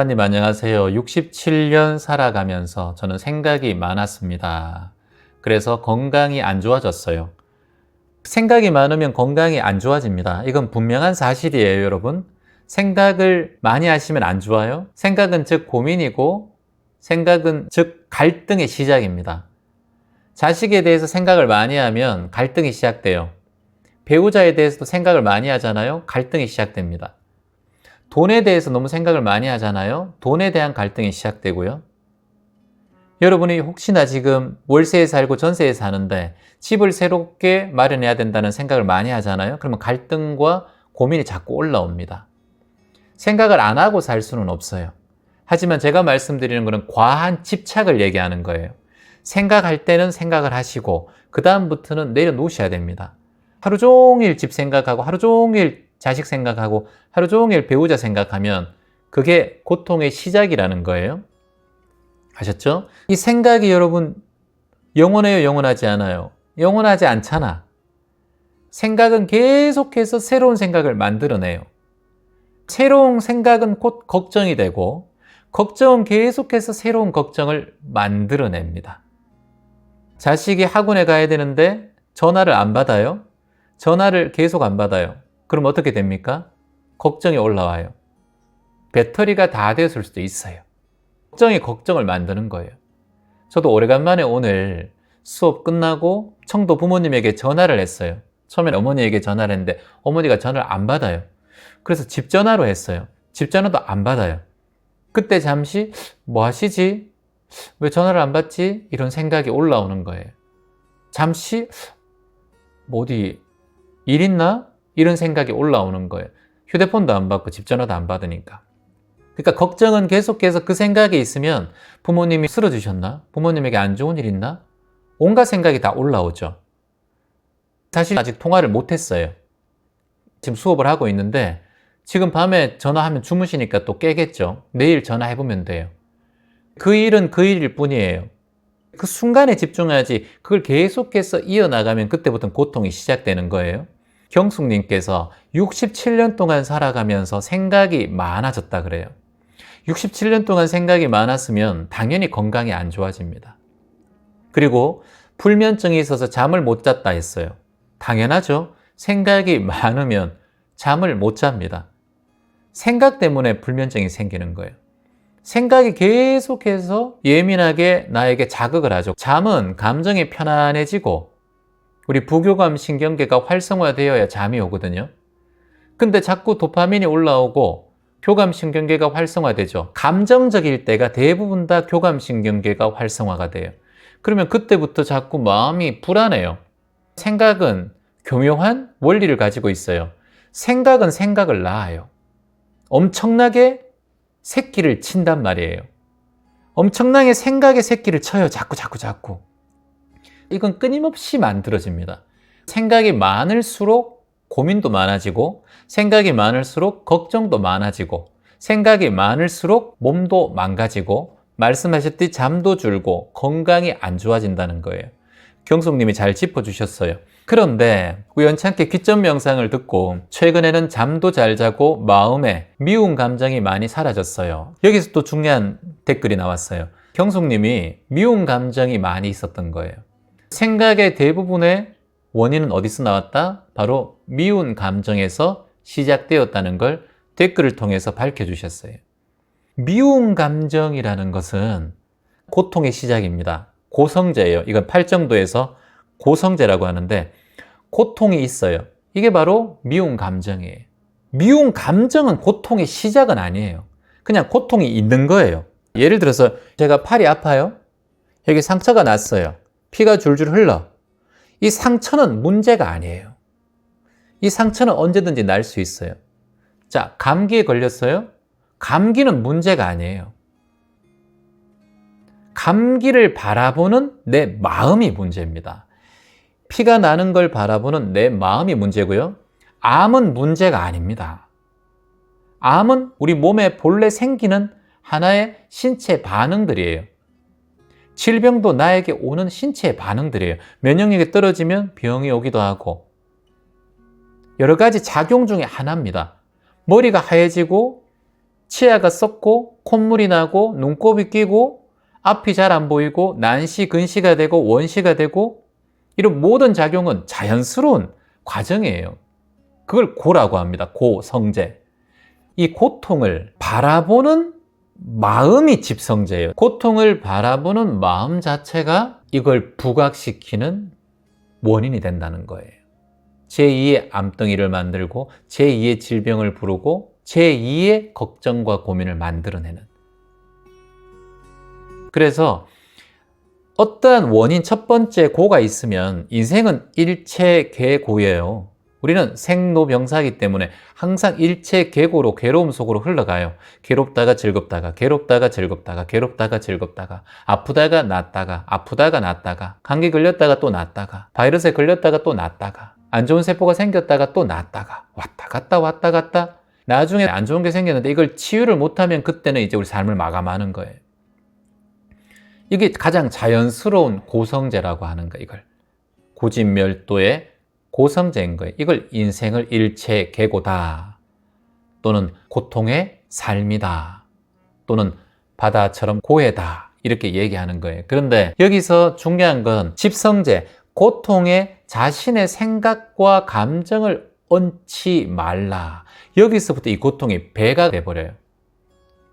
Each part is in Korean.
님 안녕하세요. 67년 살아가면서 저는 생각이 많았습니다. 그래서 건강이 안 좋아졌어요. 생각이 많으면 건강이 안 좋아집니다. 이건 분명한 사실이에요, 여러분. 생각을 많이 하시면 안 좋아요. 생각은 즉 고민이고, 생각은 즉 갈등의 시작입니다. 자식에 대해서 생각을 많이 하면 갈등이 시작돼요. 배우자에 대해서도 생각을 많이 하잖아요. 갈등이 시작됩니다. 돈에 대해서 너무 생각을 많이 하잖아요. 돈에 대한 갈등이 시작되고요. 여러분이 혹시나 지금 월세에 살고 전세에 사는데 집을 새롭게 마련해야 된다는 생각을 많이 하잖아요. 그러면 갈등과 고민이 자꾸 올라옵니다. 생각을 안 하고 살 수는 없어요. 하지만 제가 말씀드리는 것은 과한 집착을 얘기하는 거예요. 생각할 때는 생각을 하시고 그 다음부터는 내려놓으셔야 됩니다. 하루 종일 집 생각하고 하루 종일 자식 생각하고 하루 종일 배우자 생각하면 그게 고통의 시작이라는 거예요. 아셨죠? 이 생각이 여러분 영원해요? 영원하지 않아요? 영원하지 않잖아. 생각은 계속해서 새로운 생각을 만들어내요. 새로운 생각은 곧 걱정이 되고 걱정은 계속해서 새로운 걱정을 만들어냅니다. 자식이 학원에 가야 되는데 전화를 안 받아요? 전화를 계속 안 받아요. 그럼 어떻게 됩니까? 걱정이 올라와요. 배터리가 다 됐을 수도 있어요. 걱정이 걱정을 만드는 거예요. 저도 오래간만에 오늘 수업 끝나고 청도 부모님에게 전화를 했어요. 처음엔 어머니에게 전화를 했는데 어머니가 전화를 안 받아요. 그래서 집 전화로 했어요. 집 전화도 안 받아요. 그때 잠시 뭐 하시지? 왜 전화를 안 받지? 이런 생각이 올라오는 거예요. 잠시 어디 일 있나? 이런 생각이 올라오는 거예요. 휴대폰도 안 받고 집 전화도 안 받으니까. 그러니까 걱정은 계속해서 그 생각에 있으면 부모님이 쓰러지셨나? 부모님에게 안 좋은 일 있나? 온갖 생각이 다 올라오죠. 사실 아직 통화를 못 했어요. 지금 수업을 하고 있는데 지금 밤에 전화하면 주무시니까 또 깨겠죠. 내일 전화해보면 돼요. 그 일은 그 일일 뿐이에요. 그 순간에 집중하지 그걸 계속해서 이어나가면 그때부터는 고통이 시작되는 거예요. 경숙님께서 67년 동안 살아가면서 생각이 많아졌다 그래요. 67년 동안 생각이 많았으면 당연히 건강이 안 좋아집니다. 그리고 불면증이 있어서 잠을 못 잤다 했어요. 당연하죠. 생각이 많으면 잠을 못 잡니다. 생각 때문에 불면증이 생기는 거예요. 생각이 계속해서 예민하게 나에게 자극을 하죠. 잠은 감정이 편안해지고 우리 부교감 신경계가 활성화되어야 잠이 오거든요. 근데 자꾸 도파민이 올라오고 교감 신경계가 활성화되죠. 감정적일 때가 대부분 다 교감 신경계가 활성화가 돼요. 그러면 그때부터 자꾸 마음이 불안해요. 생각은 교묘한 원리를 가지고 있어요. 생각은 생각을 낳아요. 엄청나게 새끼를 친단 말이에요. 엄청나게 생각의 새끼를 쳐요. 자꾸. 이건 끊임없이 만들어집니다. 생각이 많을수록 고민도 많아지고 생각이 많을수록 걱정도 많아지고 생각이 많을수록 몸도 망가지고 말씀하셨듯이 잠도 줄고 건강이 안 좋아진다는 거예요. 경숙님이 잘 짚어주셨어요. 그런데 우연찮게 귀점 명상을 듣고 최근에는 잠도 잘 자고 마음에 미운 감정이 많이 사라졌어요. 여기서 또 중요한 댓글이 나왔어요. 경숙님이 미운 감정이 많이 있었던 거예요. 생각의 대부분의 원인은 어디서 나왔다? 바로 미운 감정에서 시작되었다는 걸 댓글을 통해서 밝혀주셨어요. 미운 감정이라는 것은 고통의 시작입니다. 고성제예요. 이건 팔정도에서 고성제라고 하는데 고통이 있어요. 이게 바로 미운 감정이에요. 미운 감정은 고통의 시작은 아니에요. 그냥 고통이 있는 거예요. 예를 들어서 제가 팔이 아파요. 여기 상처가 났어요. 피가 줄줄 흘러. 이 상처는 문제가 아니에요. 이 상처는 언제든지 날 수 있어요. 자, 감기에 걸렸어요? 감기는 문제가 아니에요. 감기를 바라보는 내 마음이 문제입니다. 피가 나는 걸 바라보는 내 마음이 문제고요. 암은 문제가 아닙니다. 암은 우리 몸에 본래 생기는 하나의 신체 반응들이에요. 질병도 나에게 오는 신체의 반응들이에요. 면역력이 떨어지면 병이 오기도 하고 여러 가지 작용 중에 하나입니다. 머리가 하얘지고 치아가 썩고 콧물이 나고 눈곱이 끼고 앞이 잘 안 보이고 난시, 근시가 되고 원시가 되고 이런 모든 작용은 자연스러운 과정이에요. 그걸 고라고 합니다. 고성제. 이 고통을 바라보는 마음이 집성제예요. 고통을 바라보는 마음 자체가 이걸 부각시키는 원인이 된다는 거예요. 제2의 암덩이를 만들고 제2의 질병을 부르고 제2의 걱정과 고민을 만들어내는. 그래서 어떠한 원인 첫 번째 고가 있으면 인생은 일체계고예요. 우리는 생로병사이기 때문에 항상 일체계고로 괴로움 속으로 흘러가요. 괴롭다가 즐겁다가 괴롭다가 즐겁다가 괴롭다가 즐겁다가 아프다가 낫다가 아프다가 낫다가 감기 걸렸다가 또 낫다가 바이러스에 걸렸다가 또 낫다가 안 좋은 세포가 생겼다가 또 낫다가 왔다 갔다 왔다 갔다 나중에 안 좋은 게 생겼는데 이걸 치유를 못하면 그때는 이제 우리 삶을 마감하는 거예요. 이게 가장 자연스러운 고성제라고 하는 거예요. 이걸 고진멸도의 고성제인 거예요. 이걸 인생을 일체계고다 또는 고통의 삶이다 또는 바다처럼 고해다 이렇게 얘기하는 거예요. 그런데 여기서 중요한 건 집성제, 고통에 자신의 생각과 감정을 얹지 말라. 여기서부터 이 고통이 배가 돼버려요.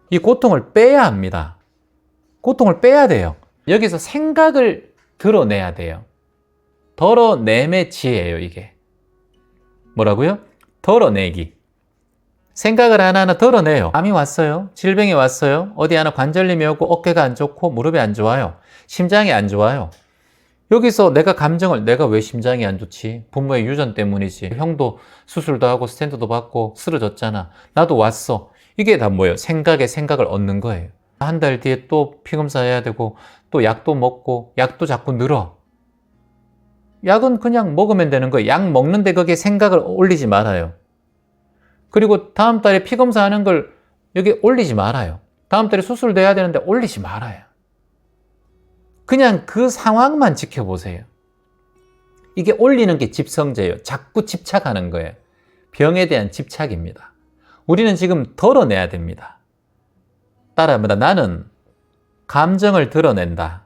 이 고통을 빼야 합니다. 고통을 빼야 돼요. 여기서 생각을 드러내야 돼요. 덜어냄의 지혜예요, 이게. 뭐라고요? 덜어내기. 생각을 하나하나 덜어내요. 암이 왔어요. 질병이 왔어요. 어디 하나 관절염이 오고 어깨가 안 좋고 무릎이 안 좋아요. 심장이 안 좋아요. 여기서 내가 감정을 내가 왜 심장이 안 좋지? 부모의 유전 때문이지. 형도 수술도 하고 스텐트도 받고 쓰러졌잖아. 나도 왔어. 이게 다 뭐예요? 생각에 생각을 얻는 거예요. 한 달 뒤에 또 피검사 해야 되고 또 약도 먹고 약도 자꾸 늘어. 약은 그냥 먹으면 되는 거예요. 약 먹는데 거기에 생각을 올리지 말아요. 그리고 다음 달에 피검사 하는 걸 여기 올리지 말아요. 다음 달에 수술도 해야 되는데 올리지 말아요. 그냥 그 상황만 지켜보세요. 이게 올리는 게 집성제예요. 자꾸 집착하는 거예요. 병에 대한 집착입니다. 우리는 지금 덜어내야 됩니다. 따라합니다. 나는 감정을 드러낸다.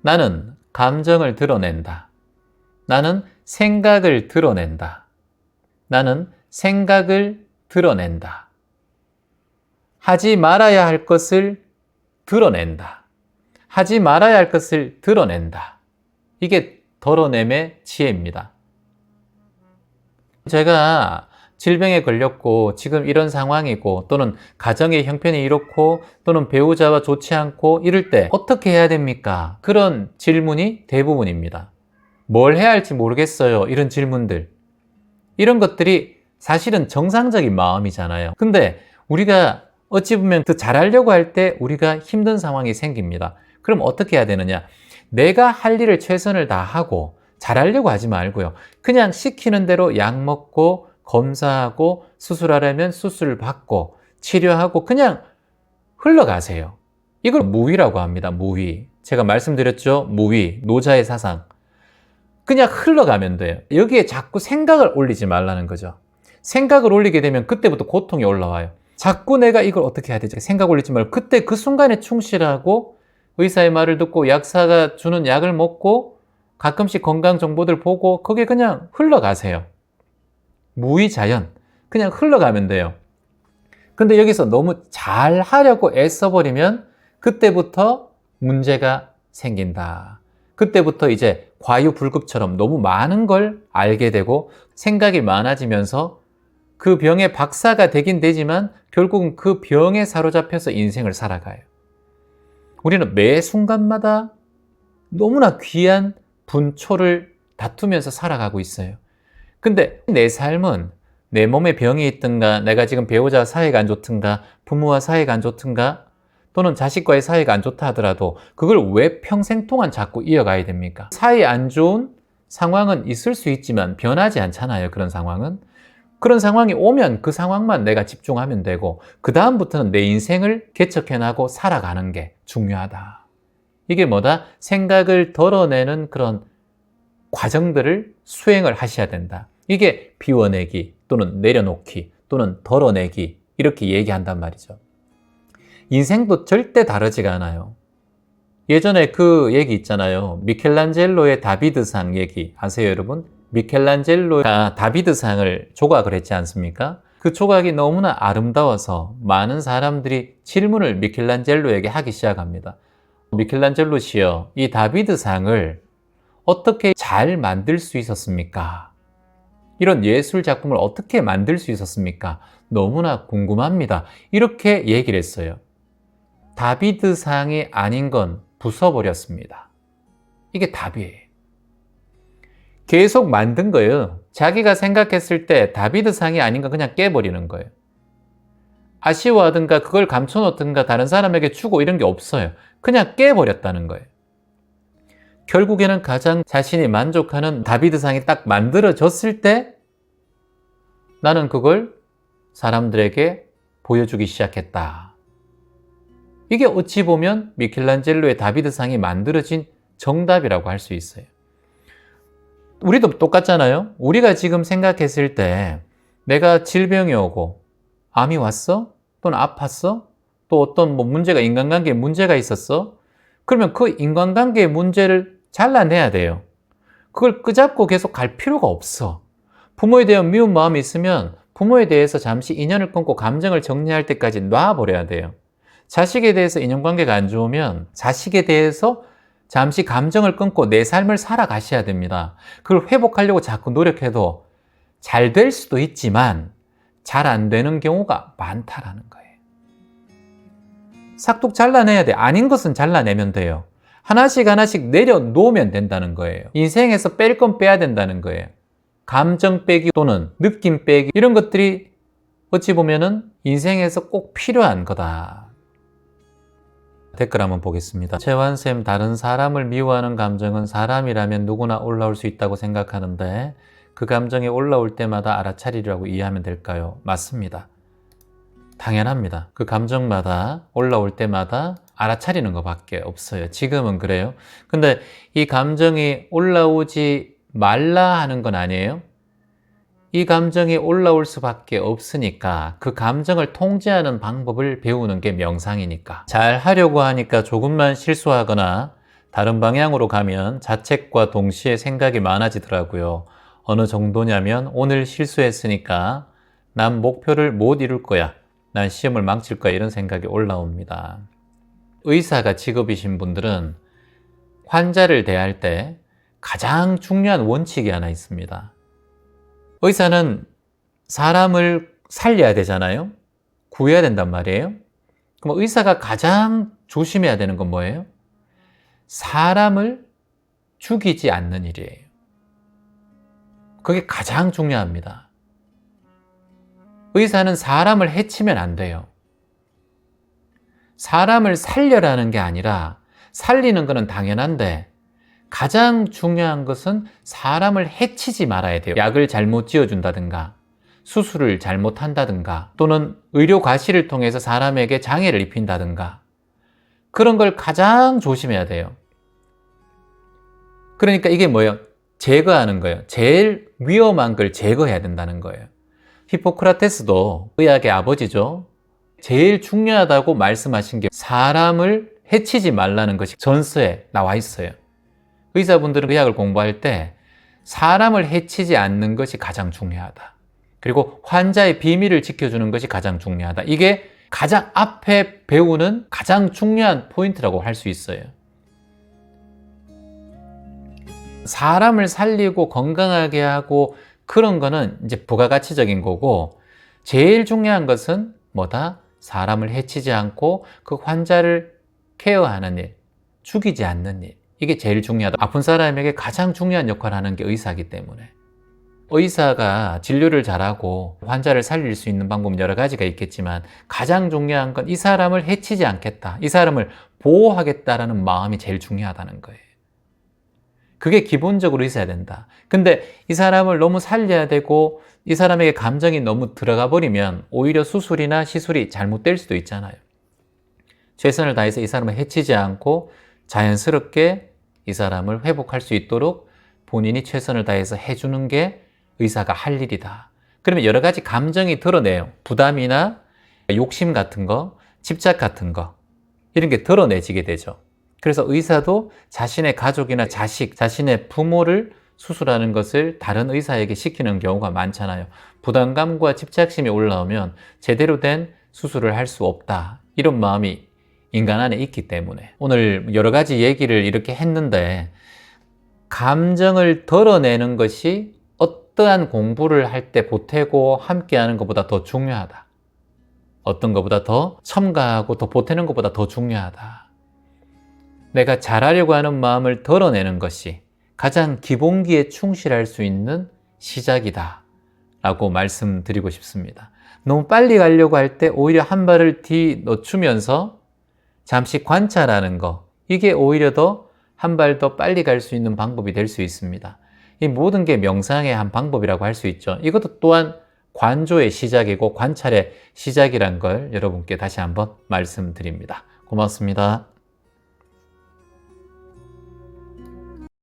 나는 감정을 드러낸다. 나는 생각을 드러낸다. 나는 생각을 드러낸다. 하지 말아야 할 것을 드러낸다. 하지 말아야 할 것을 드러낸다. 이게 덜어냄의 지혜입니다. 제가 질병에 걸렸고 지금 이런 상황이고 또는 가정의 형편이 이렇고 또는 배우자와 좋지 않고 이럴 때 어떻게 해야 됩니까? 그런 질문이 대부분입니다. 뭘 해야 할지 모르겠어요. 이런 질문들. 이런 것들이 사실은 정상적인 마음이잖아요. 근데 우리가 어찌 보면 더 잘하려고 할 때 우리가 힘든 상황이 생깁니다. 그럼 어떻게 해야 되느냐? 내가 할 일을 최선을 다하고 잘하려고 하지 말고요. 그냥 시키는 대로 약 먹고 검사하고 수술하려면 수술 받고 치료하고 그냥 흘러가세요. 이걸 무위라고 합니다. 무위. 제가 말씀드렸죠? 무위, 노자의 사상. 그냥 흘러가면 돼요. 여기에 자꾸 생각을 올리지 말라는 거죠. 생각을 올리게 되면 그때부터 고통이 올라와요. 자꾸 내가 이걸 어떻게 해야 되지? 생각 올리지 말고 그때 그 순간에 충실하고 의사의 말을 듣고 약사가 주는 약을 먹고 가끔씩 건강 정보들 보고 거기에 그냥 흘러가세요. 무의자연. 그냥 흘러가면 돼요. 근데 여기서 너무 잘 하려고 애써버리면 그때부터 문제가 생긴다. 그때부터 이제 과유불급처럼 너무 많은 걸 알게 되고 생각이 많아지면서 그 병의 박사가 되긴 되지만 결국은 그 병에 사로잡혀서 인생을 살아가요. 우리는 매 순간마다 너무나 귀한 분초를 다투면서 살아가고 있어요. 근데 내 삶은 내 몸에 병이 있든가 내가 지금 배우자와 사이가 안 좋든가 부모와 사이가 안 좋든가 또는 자식과의 사이가 안 좋다 하더라도 그걸 왜 평생 동안 자꾸 이어가야 됩니까? 사이 안 좋은 상황은 있을 수 있지만 변하지 않잖아요. 그런 상황은. 그런 상황이 오면 그 상황만 내가 집중하면 되고 그 다음부터는 내 인생을 개척해나가고 살아가는 게 중요하다. 이게 뭐다? 생각을 덜어내는 그런 과정들을 수행을 하셔야 된다. 이게 비워내기 또는 내려놓기 또는 덜어내기 이렇게 얘기한단 말이죠. 인생도 절대 다르지가 않아요. 예전에 그 얘기 있잖아요. 미켈란젤로의 다비드상 얘기 아세요, 여러분? 미켈란젤로가 다비드상을 조각을 했지 않습니까? 그 조각이 너무나 아름다워서 많은 사람들이 질문을 미켈란젤로에게 하기 시작합니다. 미켈란젤로 씨여, 이 다비드상을 어떻게 잘 만들 수 있었습니까? 이런 예술 작품을 어떻게 만들 수 있었습니까? 너무나 궁금합니다. 이렇게 얘기를 했어요. 다비드상이 아닌 건 부숴버렸습니다. 이게 답이에요. 계속 만든 거예요. 자기가 생각했을 때 다비드상이 아닌 건 그냥 깨버리는 거예요. 아쉬워하든가 그걸 감춰놓든가 다른 사람에게 주고 이런 게 없어요. 그냥 깨버렸다는 거예요. 결국에는 가장 자신이 만족하는 다비드상이 딱 만들어졌을 때 나는 그걸 사람들에게 보여주기 시작했다. 이게 어찌 보면 미켈란젤로의 다비드상이 만들어진 정답이라고 할 수 있어요. 우리도 똑같잖아요. 우리가 지금 생각했을 때 내가 질병이 오고 암이 왔어? 또는 아팠어? 또 어떤 문제가 인간관계에 문제가 있었어? 그러면 그 인간관계의 문제를 잘라내야 돼요. 그걸 끄잡고 계속 갈 필요가 없어. 부모에 대한 미운 마음이 있으면 부모에 대해서 잠시 인연을 끊고 감정을 정리할 때까지 놔버려야 돼요. 자식에 대해서 인연관계가 안 좋으면 자식에 대해서 잠시 감정을 끊고 내 삶을 살아가셔야 됩니다. 그걸 회복하려고 자꾸 노력해도 잘 될 수도 있지만 잘 안 되는 경우가 많다라는 거예요. 싹둑 잘라내야 돼. 아닌 것은 잘라내면 돼요. 하나씩 하나씩 내려놓으면 된다는 거예요. 인생에서 뺄 건 빼야 된다는 거예요. 감정 빼기 또는 느낌 빼기 이런 것들이 어찌 보면은 인생에서 꼭 필요한 거다. 댓글 한번 보겠습니다. 채환쌤, 다른 사람을 미워하는 감정은 사람이라면 누구나 올라올 수 있다고 생각하는데 그 감정이 올라올 때마다 알아차리라고 이해하면 될까요? 맞습니다. 당연합니다. 그 감정마다 올라올 때마다 알아차리는 것밖에 없어요. 지금은 그래요. 근데 이 감정이 올라오지 말라 하는 건 아니에요. 이 감정이 올라올 수밖에 없으니까 그 감정을 통제하는 방법을 배우는 게 명상이니까. 잘 하려고 하니까 조금만 실수하거나 다른 방향으로 가면 자책과 동시에 생각이 많아지더라고요. 어느 정도냐면 오늘 실수했으니까 난 목표를 못 이룰 거야. 난 시험을 망칠 거야. 이런 생각이 올라옵니다. 의사가 직업이신 분들은 환자를 대할 때 가장 중요한 원칙이 하나 있습니다. 의사는 사람을 살려야 되잖아요. 구해야 된단 말이에요. 그럼 의사가 가장 조심해야 되는 건 뭐예요? 사람을 죽이지 않는 일이에요. 그게 가장 중요합니다. 의사는 사람을 해치면 안 돼요. 사람을 살려라는 게 아니라 살리는 것은 당연한데 가장 중요한 것은 사람을 해치지 말아야 돼요. 약을 잘못 지어준다든가 수술을 잘못한다든가 또는 의료 과실을 통해서 사람에게 장애를 입힌다든가 그런 걸 가장 조심해야 돼요. 그러니까 이게 뭐예요? 제거하는 거예요. 제일 위험한 걸 제거해야 된다는 거예요. 히포크라테스도 의학의 아버지죠. 제일 중요하다고 말씀하신 게 사람을 해치지 말라는 것이 전서에 나와 있어요. 의사분들은 의학을 공부할 때 사람을 해치지 않는 것이 가장 중요하다. 그리고 환자의 비밀을 지켜주는 것이 가장 중요하다. 이게 가장 앞에 배우는 가장 중요한 포인트라고 할 수 있어요. 사람을 살리고 건강하게 하고 그런 거는 이제 부가가치적인 거고 제일 중요한 것은 뭐다? 사람을 해치지 않고 그 환자를 케어하는 일, 죽이지 않는 일. 이게 제일 중요하다. 아픈 사람에게 가장 중요한 역할을 하는 게 의사이기 때문에. 의사가 진료를 잘하고 환자를 살릴 수 있는 방법은 여러 가지가 있겠지만 가장 중요한 건 이 사람을 해치지 않겠다. 이 사람을 보호하겠다라는 마음이 제일 중요하다는 거예요. 그게 기본적으로 있어야 된다. 근데 이 사람을 너무 살려야 되고 이 사람에게 감정이 너무 들어가 버리면 오히려 수술이나 시술이 잘못될 수도 있잖아요. 최선을 다해서 이 사람을 해치지 않고 자연스럽게 이 사람을 회복할 수 있도록 본인이 최선을 다해서 해주는 게 의사가 할 일이다. 그러면 여러 가지 감정이 드러내요. 부담이나 욕심 같은 거, 집착 같은 거 이런 게 드러내지게 되죠. 그래서 의사도 자신의 가족이나 자식, 자신의 부모를 수술하는 것을 다른 의사에게 시키는 경우가 많잖아요. 부담감과 집착심이 올라오면 제대로 된 수술을 할 수 없다. 이런 마음이 인간 안에 있기 때문에 오늘 여러 가지 얘기를 이렇게 했는데 감정을 덜어내는 것이 어떠한 공부를 할 때 보태고 함께하는 것보다 더 중요하다. 어떤 것보다 더 첨가하고 더 보태는 것보다 더 중요하다. 내가 잘하려고 하는 마음을 덜어내는 것이 가장 기본기에 충실할 수 있는 시작이다 라고 말씀드리고 싶습니다. 너무 빨리 가려고 할 때 오히려 한 발을 뒤 놓추면서 잠시 관찰하는 거, 이게 오히려 더 한 발 더 빨리 갈 수 있는 방법이 될 수 있습니다. 이 모든 게 명상의 한 방법이라고 할 수 있죠. 이것도 또한 관조의 시작이고 관찰의 시작이란 걸 여러분께 다시 한번 말씀드립니다. 고맙습니다.